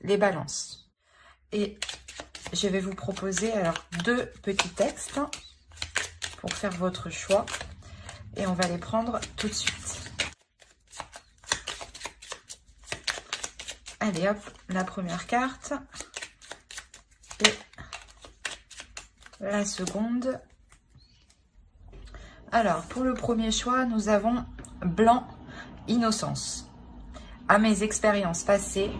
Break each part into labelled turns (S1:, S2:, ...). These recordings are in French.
S1: les balances. Et je vais vous proposer alors 2 petits textes pour faire votre choix. Et on va les prendre tout de suite. Allez hop, la première carte. Et la seconde. Alors, pour le premier choix, nous avons blanc, innocence. À mes expériences passées,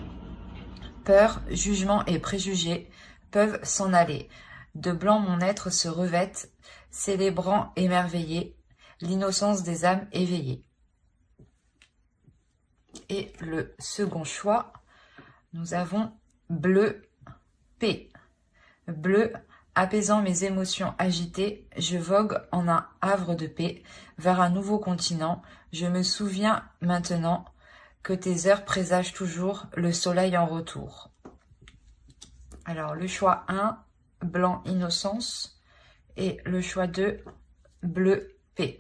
S1: peur, jugement et préjugés peuvent s'en aller. De blanc, mon être se revête, célébrant émerveillé l'innocence des âmes éveillées. Et le second choix, nous avons bleu, paix. Bleu, apaisant mes émotions agitées, je vogue en un havre de paix vers un nouveau continent. Je me souviens maintenant que tes heures présagent toujours le soleil en retour. Alors, le choix 1, blanc, innocence. Et le choix 2, bleu, paix.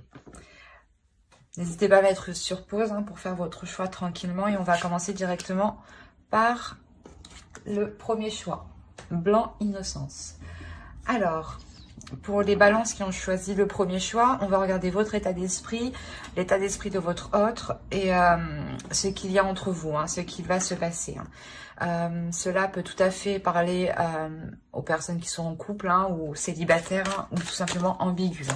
S1: N'hésitez pas à mettre sur pause pour faire votre choix tranquillement. Et on va commencer directement par le premier choix, blanc, innocence. Alors, pour les balances qui ont choisi le premier choix, on va regarder votre état d'esprit, l'état d'esprit de votre autre et ce qu'il y a entre vous, ce qui va se passer. Cela peut tout à fait parler aux personnes qui sont en couple ou célibataires ou tout simplement ambiguës.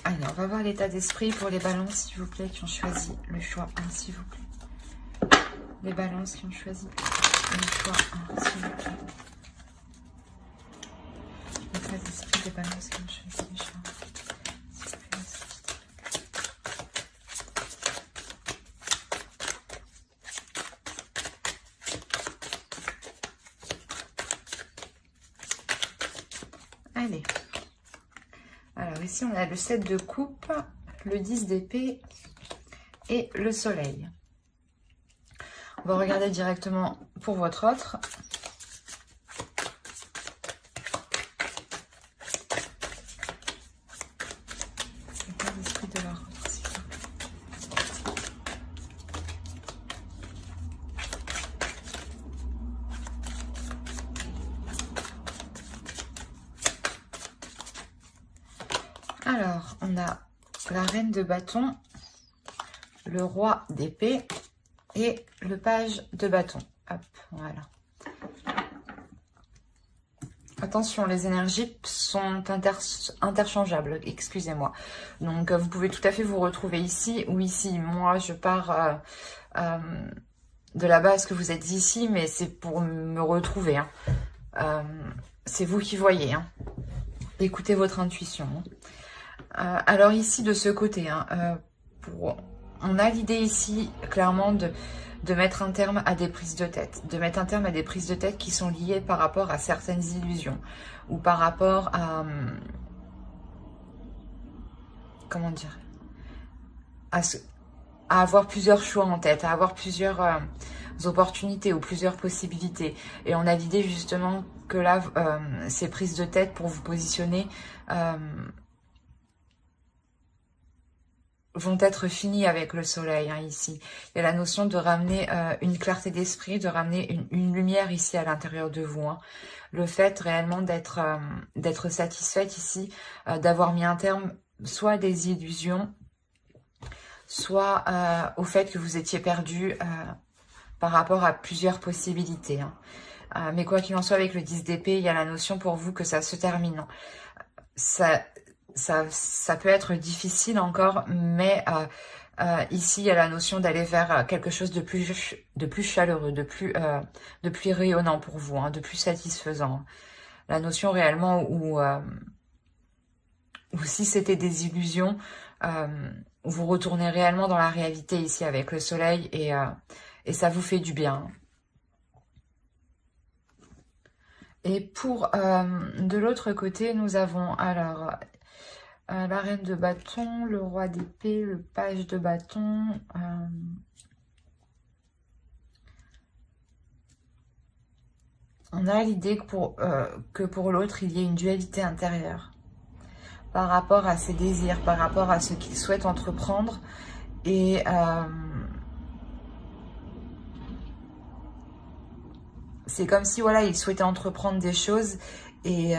S1: Allez, on va voir l'état d'esprit pour les balances, s'il vous plaît, qui ont choisi le choix 1, s'il vous plaît. Les balances qui ont choisi le choix 1, s'il vous plaît. L'état d'esprit des balances qui ont choisi le choix 1, s'il vous plaît. Allez. Alors ici, on a le 7 de coupe, le 10 d'épée et le soleil. On va regarder directement pour votre autre. L'état d'esprit de leur autre, s'il vous plaît. Alors, on a la reine de bâton, le roi d'épée et le page de bâton. Hop, voilà. Attention, les énergies sont interchangeables, excusez-moi. Donc, vous pouvez tout à fait vous retrouver ici ou ici. Moi, je pars de la base que vous êtes ici, mais c'est pour me retrouver. C'est vous qui voyez. Écoutez votre intuition. Alors ici, de ce côté, on a l'idée ici, clairement, de mettre un terme à des prises de tête. De mettre un terme à des prises de tête qui sont liées par rapport à certaines illusions. Ou par rapport à... comment dire, à avoir plusieurs choix en tête, à avoir plusieurs opportunités ou plusieurs possibilités. Et on a l'idée justement que là, ces prises de tête pour vous positionner... vont être finis avec le soleil ici. Il y a la notion de ramener une clarté d'esprit, de ramener une lumière ici à l'intérieur de vous. Le fait réellement d'être satisfaite ici, d'avoir mis un terme soit à des illusions, soit au fait que vous étiez perdu par rapport à plusieurs possibilités. Mais quoi qu'il en soit, avec le 10 d'épée, il y a la notion pour vous que ça se termine. Ça peut être difficile encore, mais ici, il y a la notion d'aller vers quelque chose de plus chaleureux, de plus rayonnant pour vous, de plus satisfaisant. La notion réellement où si c'était des illusions, vous retournez réellement dans la réalité ici avec le soleil et ça vous fait du bien. Et pour de l'autre côté, nous avons alors... la reine de bâton, le roi d'épée, le page de bâton. On a l'idée que pour l'autre, il y ait une dualité intérieure par rapport à ses désirs, par rapport à ce qu'il souhaite entreprendre Et c'est comme si, voilà, il souhaitait entreprendre des choses et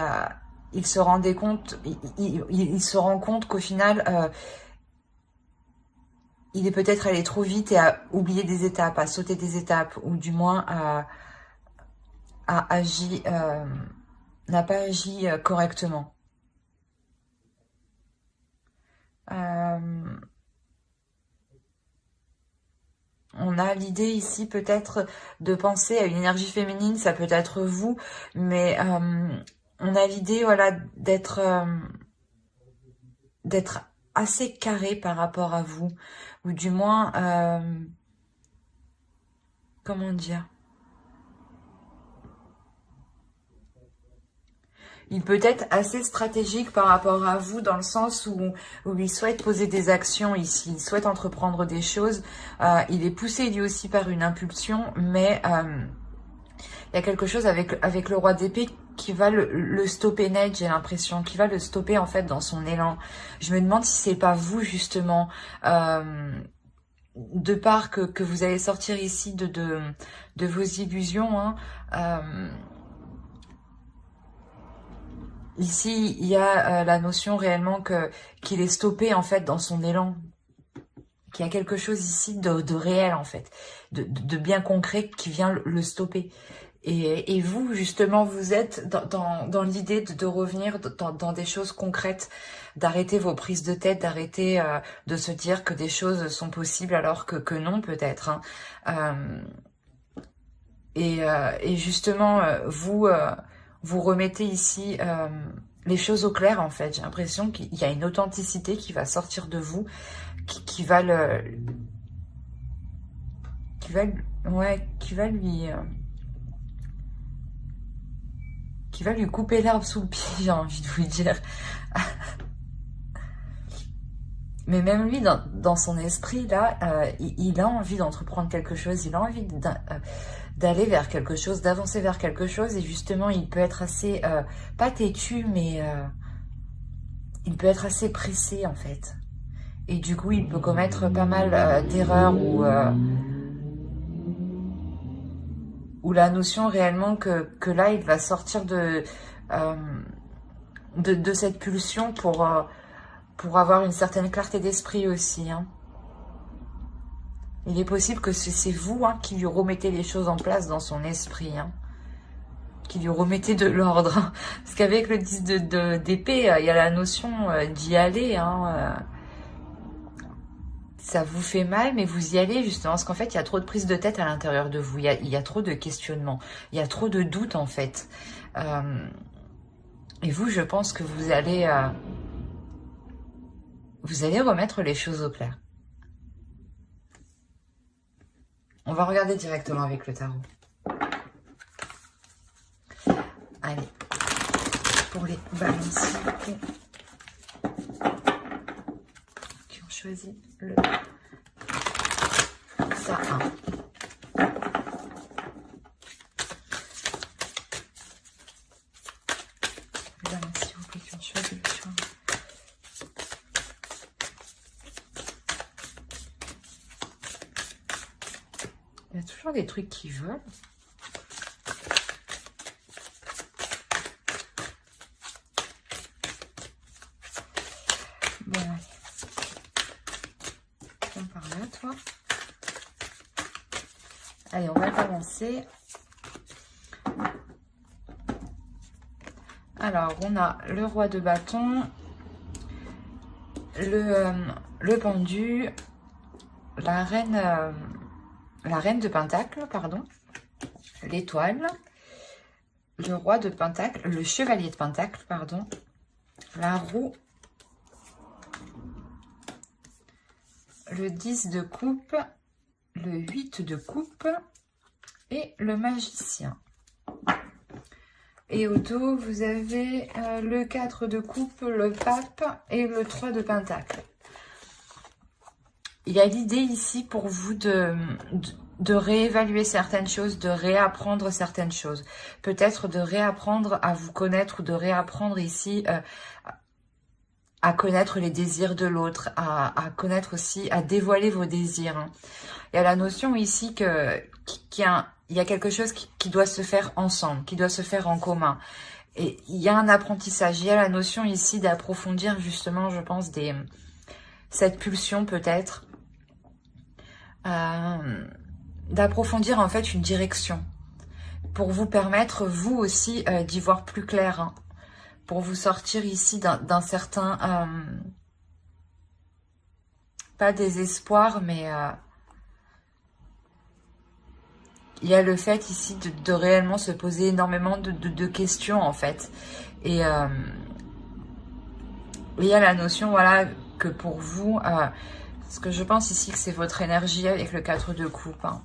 S1: il se rendait compte, il se rend compte qu'au final, il est peut-être allé trop vite et a oublié des étapes, a sauté des étapes, ou du moins a agi, n'a pas agi correctement. On a l'idée ici peut-être de penser à une énergie féminine, ça peut être vous, mais on a l'idée, voilà, d'être assez carré par rapport à vous, ou du moins, comment dire, il peut être assez stratégique par rapport à vous dans le sens où il souhaite poser des actions ici, il souhaite entreprendre des choses, il est poussé lui aussi par une impulsion, mais il y a quelque chose avec le roi d'épée qui va le stopper net, j'ai l'impression, qui va le stopper en fait dans son élan. Je me demande si c'est pas vous justement, de part que vous allez sortir ici de vos illusions, hein, ici, il y a la notion réellement qu'il est stoppé en fait dans son élan, qu'il y a quelque chose ici de réel en fait, de bien concret qui vient le stopper. Et vous, justement, vous êtes dans l'idée de revenir dans des choses concrètes, d'arrêter vos prises de tête, d'arrêter de se dire que des choses sont possibles alors que non peut-être, hein. Et justement, vous remettez ici les choses au clair en fait. J'ai l'impression qu'il y a une authenticité qui va sortir de vous, qui va qui va lui couper l'herbe sous le pied, j'ai envie de vous dire. Mais même lui, dans son esprit, là, il a envie d'entreprendre quelque chose, il a envie d'aller vers quelque chose, d'avancer vers quelque chose, et justement, il peut être assez, pas têtu, mais il peut être assez pressé, en fait. Et du coup, il peut commettre pas mal d'erreurs ou la notion réellement que là, il va sortir de cette pulsion pour avoir une certaine clarté d'esprit aussi, hein. Il est possible que c'est vous, hein, qui lui remettez les choses en place dans son esprit, hein, qui lui remettez de l'ordre, hein. Parce qu'avec le 10 d'épée, il y a la notion d'y aller, hein, ça vous fait mal, mais vous y allez justement, parce qu'en fait, il y a trop de prise de tête à l'intérieur de vous, il y a trop de questionnements, il y a trop de doutes en fait. Et vous, je pense que vous allez remettre les choses au clair. On va regarder directement avec le tarot. Allez, pour les balanciers qui ont choisi le sapin. Les balanciers qui ont choisi le choix. Il y a toujours des trucs qui volent. Bon, allez. Viens par là, toi. Allez, on va balancer. Alors, on a le roi de bâton, le pendu, la reine de pentacle, pardon, l'étoile, le roi de pentacle, le chevalier de pentacle, pardon, la roue, le 10 de coupe, le 8 de coupe et le magicien. Et au dos, vous avez le 4 de coupe, le pape et le 3 de pentacle. Il y a l'idée ici pour vous de réévaluer certaines choses, de réapprendre certaines choses. Peut-être de réapprendre à vous connaître ou de réapprendre ici à connaître les désirs de l'autre, à connaître aussi, à dévoiler vos désirs. Hein. Il y a la notion ici il y a quelque chose qui doit se faire ensemble, qui doit se faire en commun. Et il y a un apprentissage, il y a la notion ici d'approfondir justement, je pense, cette pulsion peut-être, d'approfondir en fait une direction, pour vous permettre, vous aussi, d'y voir plus clair, hein, pour vous sortir ici d'un certain, pas désespoir, mais il y a le fait ici de réellement se poser énormément de questions, en fait. Et il y a la notion, voilà, que pour vous, parce que je pense ici que c'est votre énergie avec le 4 de coupe, hein.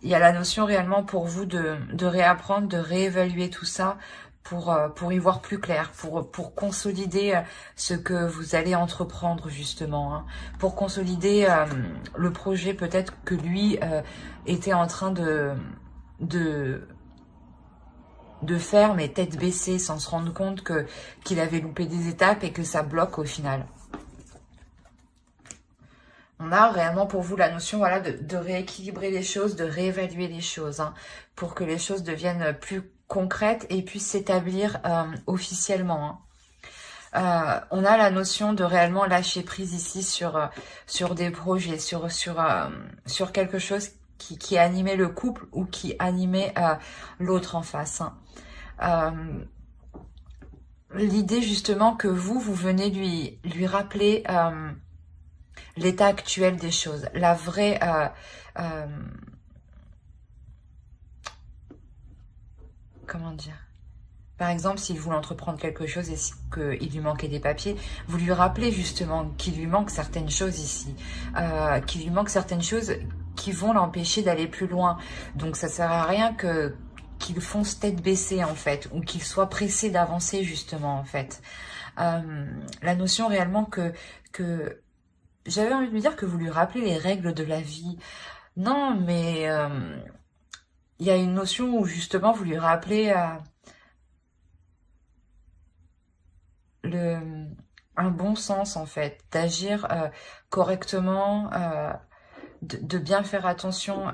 S1: Il y a la notion réellement pour vous de réapprendre, de réévaluer tout ça pour y voir plus clair, pour consolider ce que vous allez entreprendre justement, hein, pour consolider le projet peut-être que lui était en train de faire, mais tête baissée, sans se rendre compte qu'il avait loupé des étapes et que ça bloque au final. On a réellement pour vous la notion, voilà, de rééquilibrer les choses, de réévaluer les choses, hein, pour que les choses deviennent plus concrètes et puissent s'établir officiellement. Hein. On a la notion de réellement lâcher prise ici sur des projets, sur quelque chose qui animait le couple ou qui animait l'autre en face. Hein. L'idée justement que vous venez lui rappeler l'état actuel des choses, la vraie comment dire, par exemple s'il voulait entreprendre quelque chose et qu'il lui manquait des papiers, vous lui rappelez justement qu'il lui manque certaines choses ici, qu'il lui manque certaines choses qui vont l'empêcher d'aller plus loin. Donc ça sert à rien qu'il fonce tête baissée en fait, ou qu'il soit pressé d'avancer justement en fait. La notion réellement que j'avais envie de me dire que vous lui rappelez les règles de la vie. Non, mais il y a une notion où justement vous lui rappelez un bon sens en fait, d'agir correctement, de bien faire attention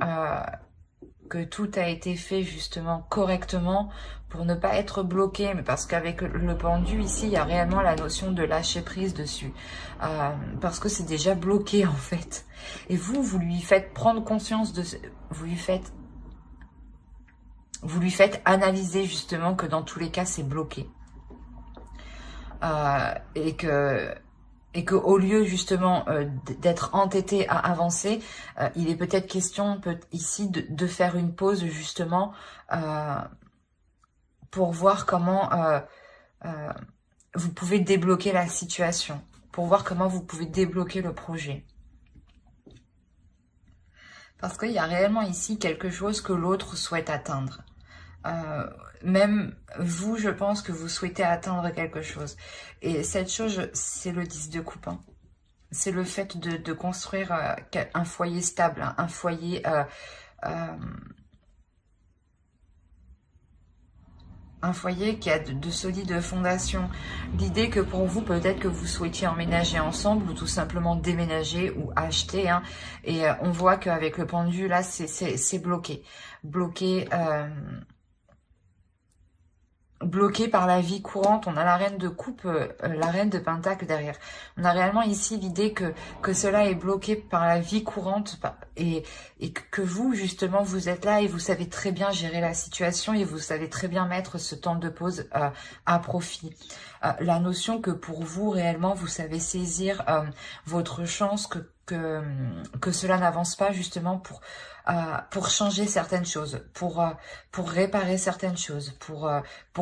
S1: que tout a été fait justement correctement pour ne pas être bloqué, mais parce qu'avec le pendu ici, il y a réellement la notion de lâcher prise dessus, parce que c'est déjà bloqué en fait. Et vous lui faites prendre conscience de vous lui faites analyser justement que dans tous les cas c'est bloqué, et que au lieu justement d'être entêté à avancer, il est peut-être question ici de faire une pause justement pour voir comment vous pouvez débloquer la situation, pour voir comment vous pouvez débloquer le projet. Parce qu'il y a réellement ici quelque chose que l'autre souhaite atteindre. Même vous, je pense que vous souhaitez atteindre quelque chose. Et cette chose, c'est le 10 de coupe. Hein. C'est le fait de construire un foyer stable, hein, un foyer qui a de solides fondations. L'idée que pour vous, peut-être que vous souhaitiez emménager ensemble ou tout simplement déménager ou acheter. Hein, et on voit qu'avec le pendu, là, c'est bloqué. Bloqué par la vie courante. On a la reine de coupe, la reine de pentacle derrière. On a réellement ici l'idée que cela est bloqué par la vie courante et que vous, justement, vous êtes là et vous savez très bien gérer la situation et vous savez très bien mettre ce temps de pause à profit. La notion que pour vous, réellement, vous savez saisir votre chance, que cela n'avance pas justement pour changer certaines choses, pour réparer certaines choses, pour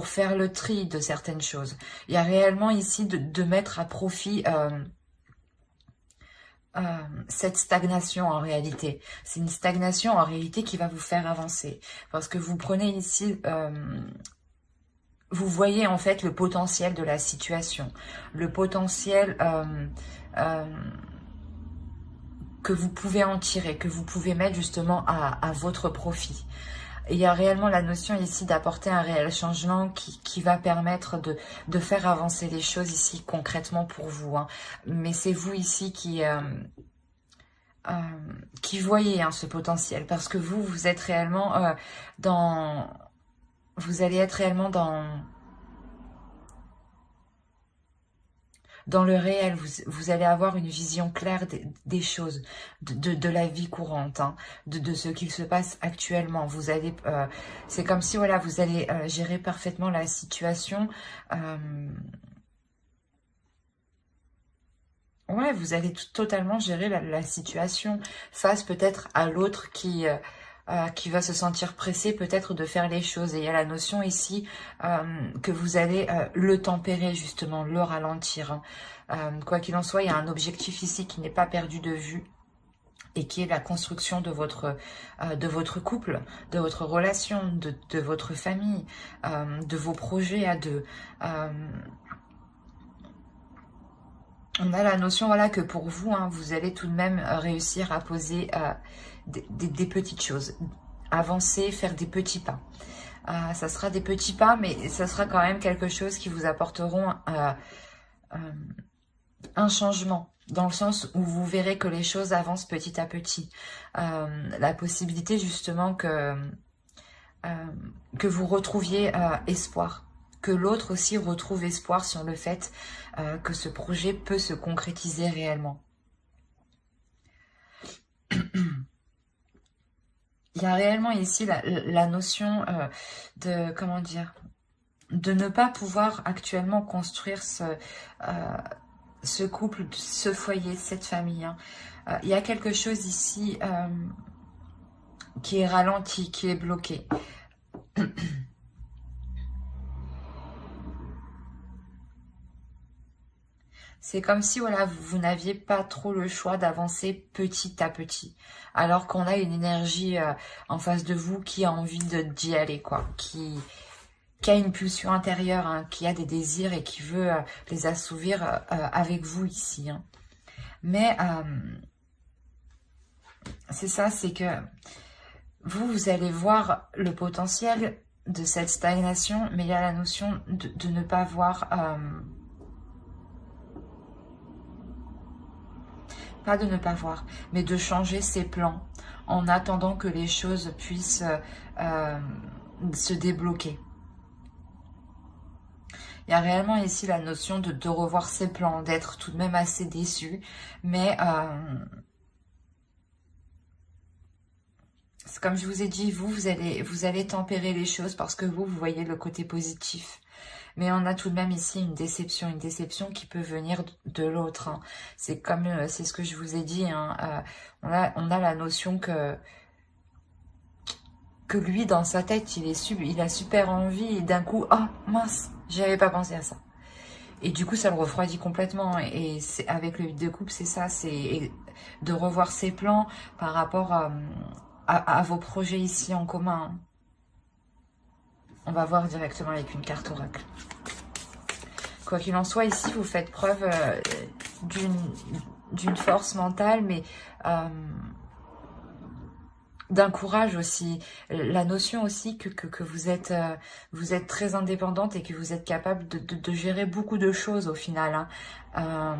S1: faire le tri de certaines choses. Il y a réellement ici de mettre à profit cette stagnation en réalité. C'est une stagnation en réalité qui va vous faire avancer. Parce que vous prenez ici... vous voyez en fait le potentiel de la situation, le potentiel que vous pouvez en tirer, que vous pouvez mettre justement à votre profit. il y a réellement la notion ici d'apporter un réel changement qui va permettre de faire avancer les choses ici concrètement pour vous, hein. Mais c'est vous ici qui voyez, hein, ce potentiel, parce que vous êtes réellement dans... Vous allez être réellement dans le réel, vous allez avoir une vision claire des choses, de la vie courante, hein, de ce qu'il se passe actuellement. Vous allez, c'est comme si voilà, vous allez gérer parfaitement la situation. Ouais, vous allez totalement gérer la situation face peut-être à l'autre qui va se sentir pressé peut-être de faire les choses. Et il y a la notion ici que vous allez le tempérer justement, le ralentir, hein. Quoi qu'il en soit, il y a un objectif ici qui n'est pas perdu de vue et qui est la construction de votre couple, de votre relation, de votre famille, de vos projets à deux. On a la notion, voilà, que pour vous, hein, vous allez tout de même réussir à poser des petites choses, avancer, faire des petits pas. Ça sera des petits pas, mais ça sera quand même quelque chose qui vous apporteront un changement, dans le sens où vous verrez que les choses avancent petit à petit. La possibilité justement que vous retrouviez espoir, que l'autre aussi retrouve espoir sur le fait que ce projet peut se concrétiser réellement. Il y a réellement ici la notion de, comment dire, de ne pas pouvoir actuellement construire ce couple, ce foyer, cette famille, hein. Il y a quelque chose ici qui est ralenti, qui est bloqué. C'est comme si voilà, vous n'aviez pas trop le choix d'avancer petit à petit. Alors qu'on a une énergie en face de vous qui a envie d'y aller, quoi. Qui a une pulsion intérieure, hein, qui a des désirs et qui veut les assouvir avec vous ici, hein. Mais c'est ça, c'est que vous allez voir le potentiel de cette stagnation, mais il y a la notion de ne pas voir... pas de ne pas voir, mais de changer ses plans en attendant que les choses puissent se débloquer. Il y a réellement ici la notion de revoir ses plans, d'être tout de même assez déçu, mais comme je vous ai dit, vous allez tempérer les choses parce que vous voyez le côté positif. Mais on a tout de même ici une déception qui peut venir de l'autre, hein. C'est comme, c'est ce que je vous ai dit, hein, on a la notion que lui, dans sa tête, il a super envie, et d'un coup, oh mince, j'avais pas pensé à ça. Et du coup, ça le refroidit complètement. Et c'est, avec le 8 de coupe, c'est ça, c'est de revoir ses plans par rapport à vos projets ici en commun. On va voir directement avec une carte oracle. Quoi qu'il en soit, ici, vous faites preuve d'une force mentale, mais d'un courage aussi. La notion aussi que vous êtes très indépendante et que vous êtes capable de gérer beaucoup de choses au final, hein.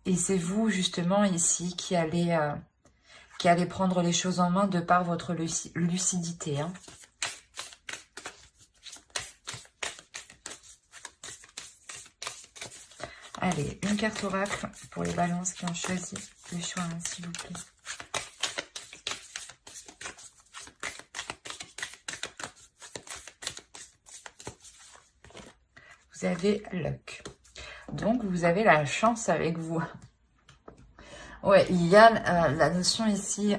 S1: Et c'est vous, justement, ici, qui allez prendre les choses en main de par votre lucidité, hein. Allez, une carte oracle pour les balances qui ont choisi le choix, hein, s'il vous plaît. Vous avez luck. Donc, vous avez la chance avec vous. Ouais, il y a la notion ici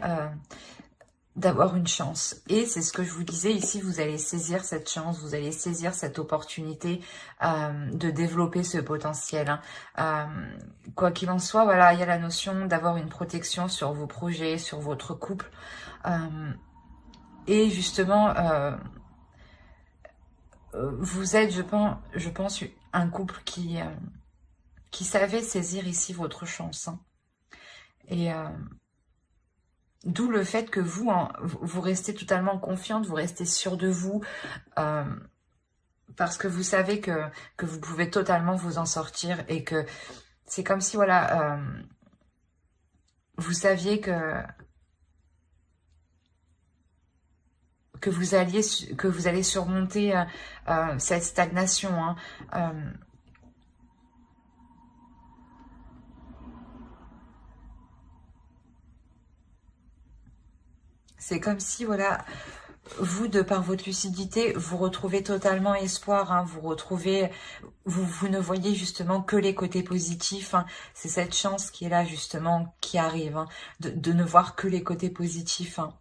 S1: d'avoir une chance. Et c'est ce que je vous disais, ici, vous allez saisir cette chance, vous allez saisir cette opportunité de développer ce potentiel, hein. Quoi qu'il en soit, voilà, il y a la notion d'avoir une protection sur vos projets, sur votre couple. Et justement, vous êtes, je pense, un couple qui savait saisir ici votre chance, hein. Et D'où le fait que vous, hein, vous restez totalement confiante, vous restez sûre de vous, parce que vous savez que vous pouvez totalement vous en sortir et que c'est comme si, voilà, vous saviez que vous allez surmonter cette stagnation, hein. C'est comme si, voilà, vous, de par votre lucidité, vous retrouvez totalement espoir, hein, vous ne voyez justement que les côtés positifs, hein. C'est cette chance qui est là, justement, qui arrive, hein, de ne voir que les côtés positifs, hein.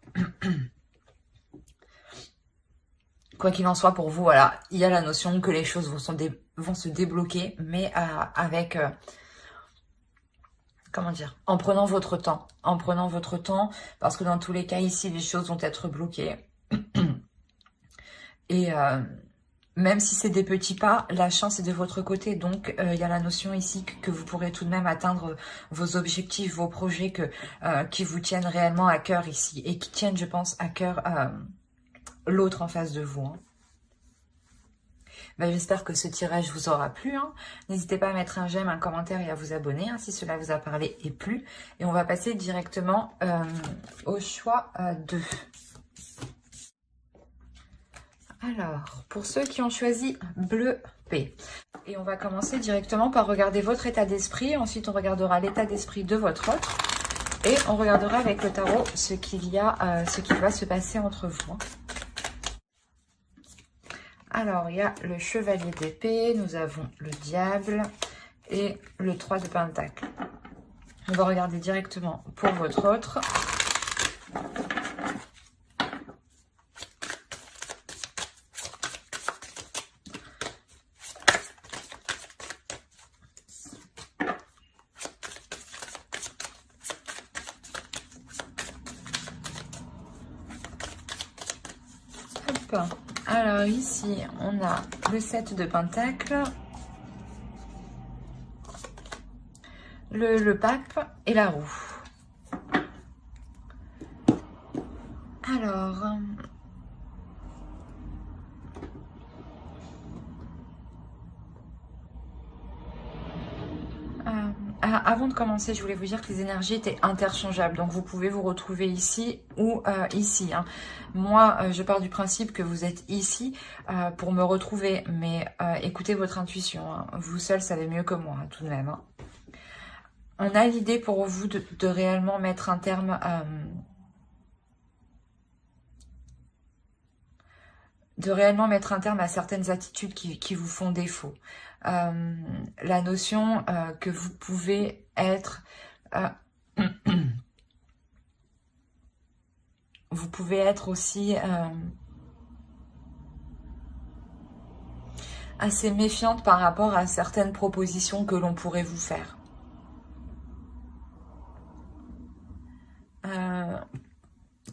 S1: Quoi qu'il en soit, pour vous, voilà, il y a la notion que les choses vont se débloquer, mais avec... comment dire, en prenant votre temps, parce que dans tous les cas ici, les choses vont être bloquées. Et même si c'est des petits pas, la chance est de votre côté. Donc, il y a la notion ici que vous pourrez tout de même atteindre vos objectifs, vos projets qui vous tiennent réellement à cœur ici. Et qui tiennent, je pense, à cœur l'autre en face de vous, hein. Ben, j'espère que ce tirage vous aura plu, hein. N'hésitez pas à mettre un j'aime, un commentaire et à vous abonner, hein, si cela vous a parlé et plu. Et on va passer directement au choix 2. Alors, pour ceux qui ont choisi bleu P, et on va commencer directement par regarder votre état d'esprit. Ensuite, on regardera l'état d'esprit de votre autre. Et on regardera avec le tarot ce qui va se passer entre vous, hein. Alors, il y a le chevalier d'épée, nous avons le diable et le 3 de pentacle. On va regarder directement pour votre autre. Hop. Alors ici, on a le 7 de pentacle, le pape et la roue. Alors, avant de commencer, je voulais vous dire que les énergies étaient interchangeables. Donc, vous pouvez vous retrouver ici ou ici, hein. Moi, je pars du principe que vous êtes ici pour me retrouver. Mais écoutez votre intuition, hein. Vous seul savez mieux que moi, hein, tout de même, hein. On a l'idée pour vous de réellement mettre un terme à certaines attitudes qui vous font défaut. La notion que vous pouvez être... vous pouvez être aussi assez méfiante par rapport à certaines propositions que l'on pourrait vous faire.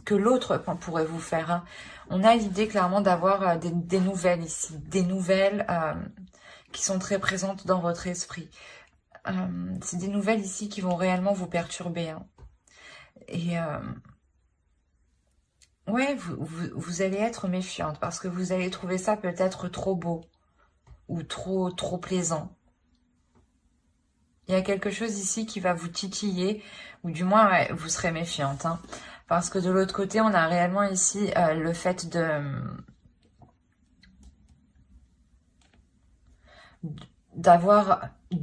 S1: Que l'autre pourrait vous faire, hein. On a l'idée clairement d'avoir des nouvelles ici, des nouvelles qui sont très présentes dans votre esprit. C'est des nouvelles ici qui vont réellement vous perturber, hein. Et ouais, vous allez être méfiante parce que vous allez trouver ça peut-être trop beau ou trop plaisant. Il y a quelque chose ici qui va vous titiller, ou du moins ouais, vous serez méfiante, hein. Parce que de l'autre côté, on a réellement ici le fait de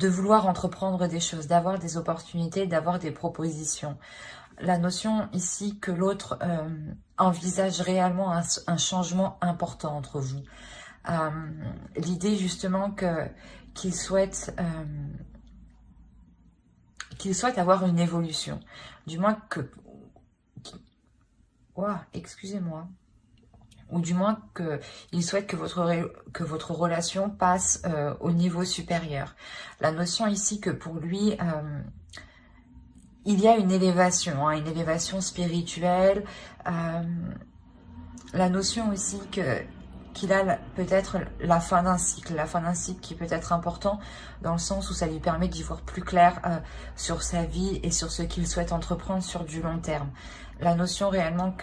S1: vouloir entreprendre des choses, d'avoir des opportunités, d'avoir des propositions. La notion ici que l'autre envisage réellement un changement important entre vous. L'idée justement qu'il souhaite avoir une évolution. Du moins excusez-moi. Ou du moins qu'il souhaite que votre relation passe au niveau supérieur. La notion ici que pour lui, il y a une élévation, hein, une élévation spirituelle. La notion aussi qu'il a peut-être la fin d'un cycle qui peut être important dans le sens où ça lui permet d'y voir plus clair sur sa vie et sur ce qu'il souhaite entreprendre sur du long terme. La notion réellement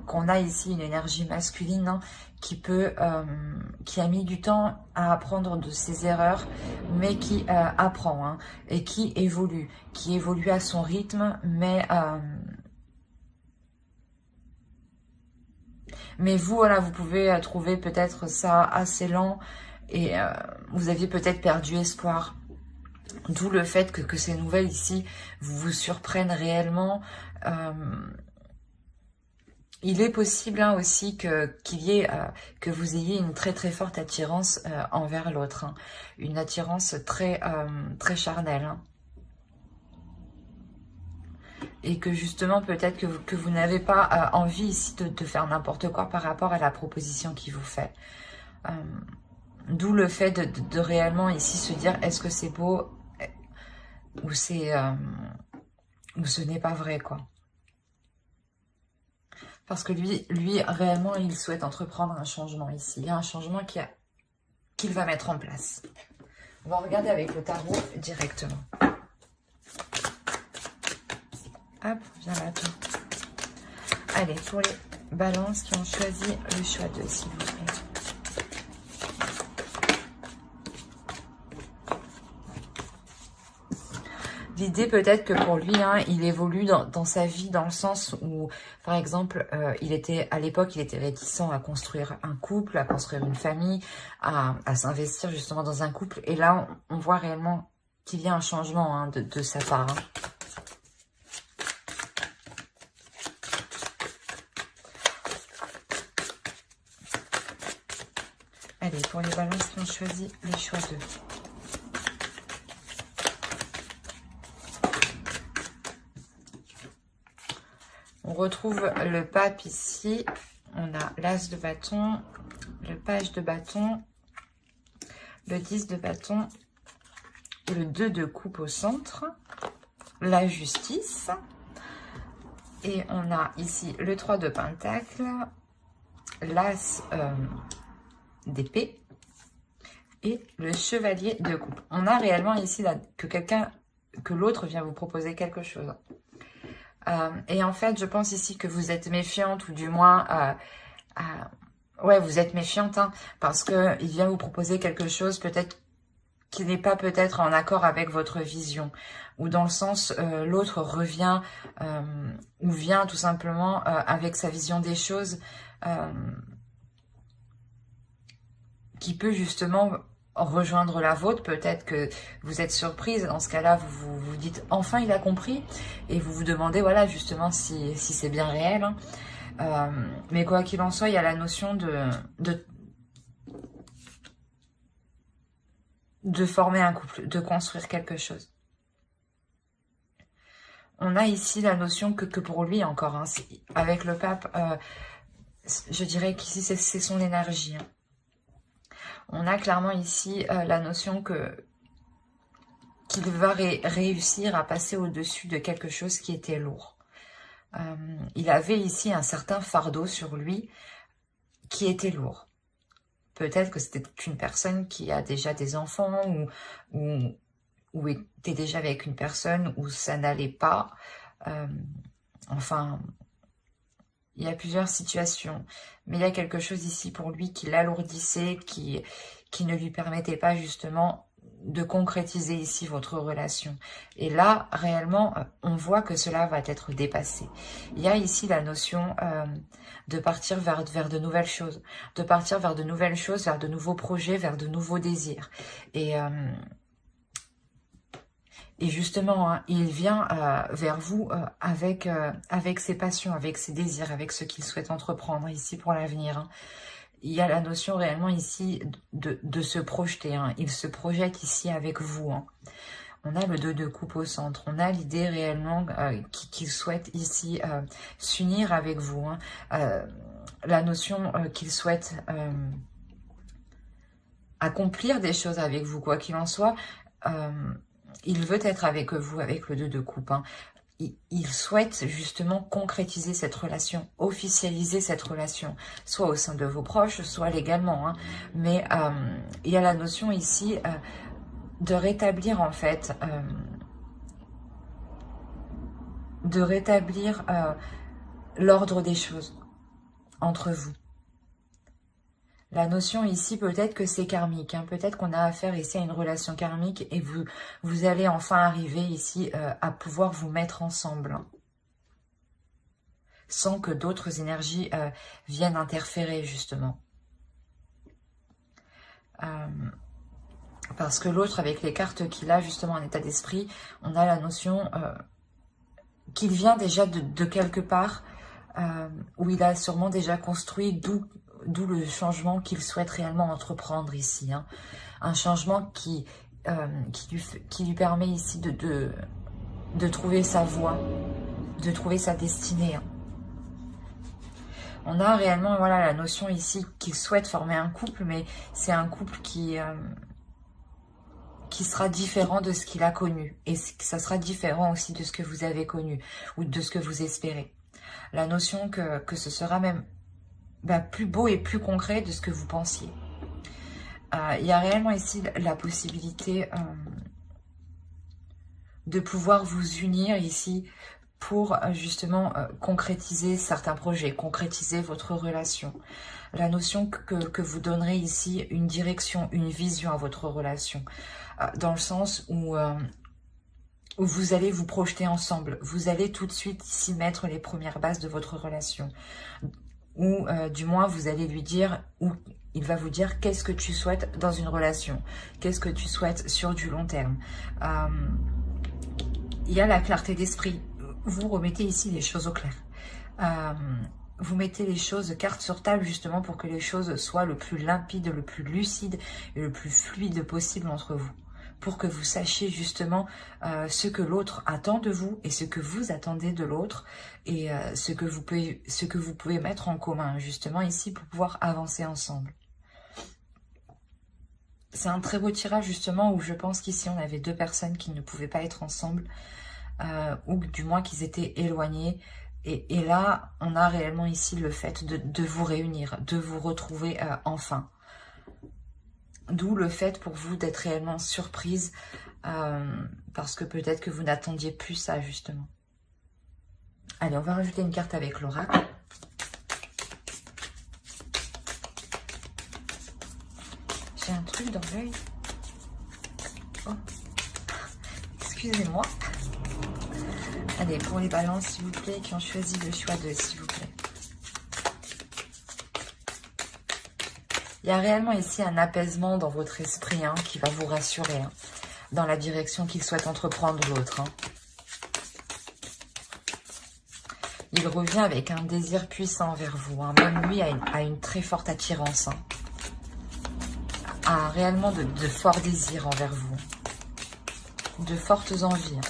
S1: qu'on a ici une énergie masculine hein, qui a mis du temps à apprendre de ses erreurs, mais qui apprend hein, et qui évolue à son rythme, mais vous, voilà, vous pouvez trouver peut-être ça assez lent et vous aviez peut-être perdu espoir. D'où le fait que ces nouvelles ici vous surprennent réellement. Il est possible hein, aussi que vous ayez une très très forte attirance envers l'autre. Hein. Une attirance très, très charnelle. Hein. Et que justement peut-être que vous n'avez pas envie ici de faire n'importe quoi par rapport à la proposition qu'il vous fait. D'où le fait de réellement ici se dire est-ce que c'est beau ou ou ce n'est pas vrai quoi. Parce que lui réellement il souhaite entreprendre un changement ici. Il y a un changement qu'il va mettre en place. On va regarder avec le tarot directement. Hop, viens là, toi. Allez, pour les balances qui ont choisi le choix 2, s'il vous plaît. L'idée peut-être que pour lui, hein, il évolue dans sa vie dans le sens où, par exemple, à l'époque, il était réticent à construire un couple, à construire une famille, à s'investir justement dans un couple. Et là, on voit réellement qu'il y a un changement hein, de sa part. Hein. Allez, pour les balances qui ont choisi le choix 2. On retrouve le pape ici. On a l'as de bâton, le page de bâton, le 10 de bâton, le 2 de coupe au centre, la justice. Et on a ici le 3 de pentacle, l'as d'épée et le chevalier de coupe. On a réellement ici là, que l'autre vient vous proposer quelque chose. Et en fait, je pense ici que vous êtes méfiante ou du moins, ouais, vous êtes méfiante hein, parce que il vient vous proposer quelque chose peut-être qui n'est pas peut-être en accord avec votre vision ou dans le sens l'autre revient ou vient tout simplement avec sa vision des choses. Qui peut justement rejoindre la vôtre. Peut-être que vous êtes surprise. Dans ce cas-là, vous dites enfin il a compris. Et vous vous demandez voilà justement si c'est bien réel. Hein. Mais quoi qu'il en soit, il y a la notion de former un couple, de construire quelque chose. On a ici la notion que pour lui encore, hein, avec le pape, je dirais qu'ici c'est son énergie. Hein. On a clairement ici la notion qu'il va réussir à passer au-dessus de quelque chose qui était lourd. Il avait ici un certain fardeau sur lui qui était lourd. Peut-être que c'était une personne qui a déjà des enfants ou était déjà avec une personne où ça n'allait pas. Enfin, il y a plusieurs situations, mais il y a quelque chose ici pour lui qui l'alourdissait, qui ne lui permettait pas justement de concrétiser ici votre relation. Et là, réellement, on voit que cela va être dépassé. Il y a ici la notion de partir vers de nouvelles choses, de partir vers de nouvelles choses, vers de nouveaux projets, vers de nouveaux désirs. Et justement, hein, il vient vers vous avec ses passions, avec ses désirs, avec ce qu'il souhaite entreprendre ici pour l'avenir. Hein. Il y a la notion réellement ici de se projeter. Hein. Il se projette ici avec vous. Hein. On a le 2 de coupe au centre. On a l'idée réellement qu'il souhaite ici s'unir avec vous. Hein. La notion qu'il souhaite accomplir des choses avec vous, quoi qu'il en soit. Il veut être avec vous, avec le 2 de coupe. Hein. il souhaite justement concrétiser cette relation, officialiser cette relation, soit au sein de vos proches, soit légalement, hein. Mais il y a la notion ici de rétablir en fait, l'ordre des choses entre vous. La notion ici, peut-être que c'est karmique, hein. Peut-être qu'on a affaire ici à une relation karmique et vous allez enfin arriver ici à pouvoir vous mettre ensemble, hein, sans que d'autres énergies viennent interférer, justement. Parce que l'autre, avec les cartes qu'il a, justement, en état d'esprit, on a la notion qu'il vient déjà de quelque part, où il a sûrement déjà construit, d'où le changement qu'il souhaite réellement entreprendre ici, hein. Un changement qui lui permet ici de trouver sa voie, de trouver sa destinée, hein. On a réellement, voilà, la notion ici qu'il souhaite former un couple, mais c'est un couple qui sera différent de ce qu'il a connu. Et ça sera différent aussi de ce que vous avez connu ou de ce que vous espérez. La notion que ce sera même plus beau et plus concret de ce que vous pensiez. Il y a réellement ici la possibilité de pouvoir vous unir ici pour justement concrétiser certains projets, concrétiser votre relation. La notion que vous donnerez ici une direction, une vision à votre relation, dans le sens où vous allez vous projeter ensemble, vous allez tout de suite ici mettre les premières bases de votre relation, ou du moins vous allez lui dire, ou il va vous dire qu'est-ce que tu souhaites dans une relation, qu'est-ce que tu souhaites sur du long terme. Il y a la clarté d'esprit. Vous remettez ici les choses au clair. Vous mettez les choses carte sur table justement pour que les choses soient le plus limpide, le plus lucide et le plus fluide possible entre vous. Pour que vous sachiez justement ce que l'autre attend de vous et ce que vous attendez de l'autre et ce que vous pouvez mettre en commun justement ici pour pouvoir avancer ensemble. C'est un très beau tirage justement où je pense qu'ici on avait deux personnes qui ne pouvaient pas être ensemble ou du moins qu'ils étaient éloignés. Et là, on a réellement ici le fait de vous réunir, de vous retrouver enfin. D'où le fait pour vous d'être réellement surprise parce que peut-être que vous n'attendiez plus ça justement. Allez, on va rajouter une carte avec l'oracle. J'ai un truc dans l'œil. Oh. Excusez-moi. Allez, pour les balances, s'il vous plaît, qui ont choisi le choix de s'il vous plaît. Il y a réellement ici un apaisement dans votre esprit hein, qui va vous rassurer hein, dans la direction qu'il souhaite entreprendre l'autre. Hein. Il revient avec un désir puissant envers vous. Hein. Même lui a une très forte attirance. Hein. A réellement de forts désirs envers vous. De fortes envies. Hein.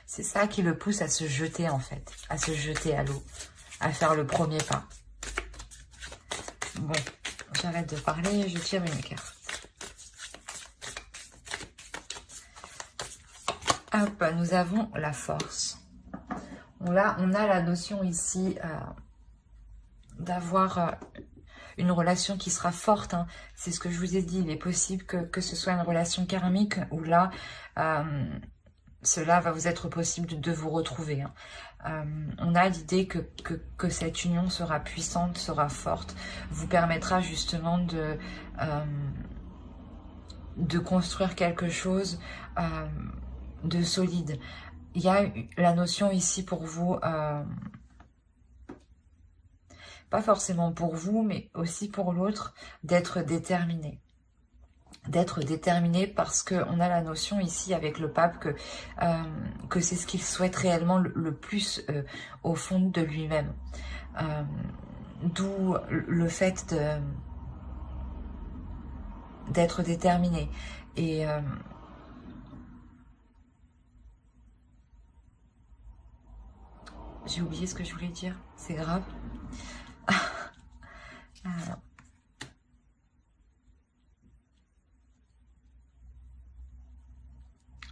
S1: C'est ça qui le pousse à se jeter en fait. À se jeter à l'eau. À faire le premier pas. Bon, j'arrête de parler, je tire une carte. Hop, nous avons la force. Là, on a la notion ici d'avoir une relation qui sera forte. Hein. C'est ce que je vous ai dit. Il est possible que ce soit une relation karmique où là, cela va vous être possible de vous retrouver. Hein. On a l'idée que cette union sera puissante, sera forte, vous permettra justement de construire quelque chose de solide. Il y a la notion ici pour vous, pas forcément pour vous, mais aussi pour l'autre, d'être déterminé. D'être déterminé parce qu'on a la notion ici avec le pape que c'est ce qu'il souhaite réellement le plus au fond de lui-même. D'où le fait d'être déterminé. Et j'ai oublié ce que je voulais dire, c'est grave.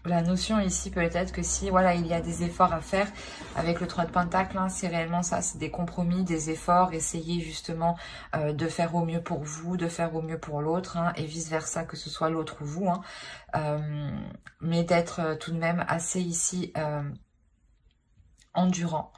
S1: La notion ici peut-être que si voilà il y a des efforts à faire avec le 3 de Pentacle, hein, c'est réellement ça, c'est des compromis, des efforts, essayer justement de faire au mieux pour vous, de faire au mieux pour l'autre, hein, et vice versa, que ce soit l'autre ou vous, hein, mais d'être tout de même assez ici endurant.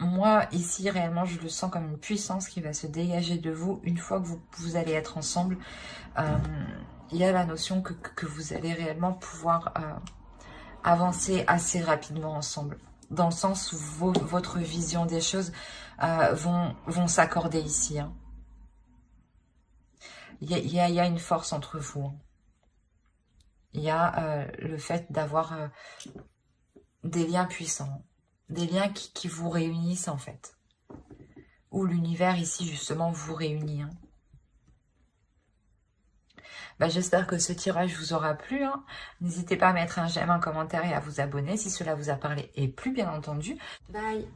S1: Moi, ici, réellement, je le sens comme une puissance qui va se dégager de vous une fois que vous allez être ensemble. Il y a la notion que vous allez réellement pouvoir avancer assez rapidement ensemble. Dans le sens où votre vision des choses vont s'accorder ici. Hein. Il y a une force entre vous. Hein. Il y a le fait d'avoir des liens puissants. Des liens qui vous réunissent en fait. Où l'univers ici justement vous réunit. Hein. Bah, j'espère que ce tirage vous aura plu. Hein. N'hésitez pas à mettre un j'aime, un commentaire et à vous abonner si cela vous a parlé et plu bien entendu. Bye!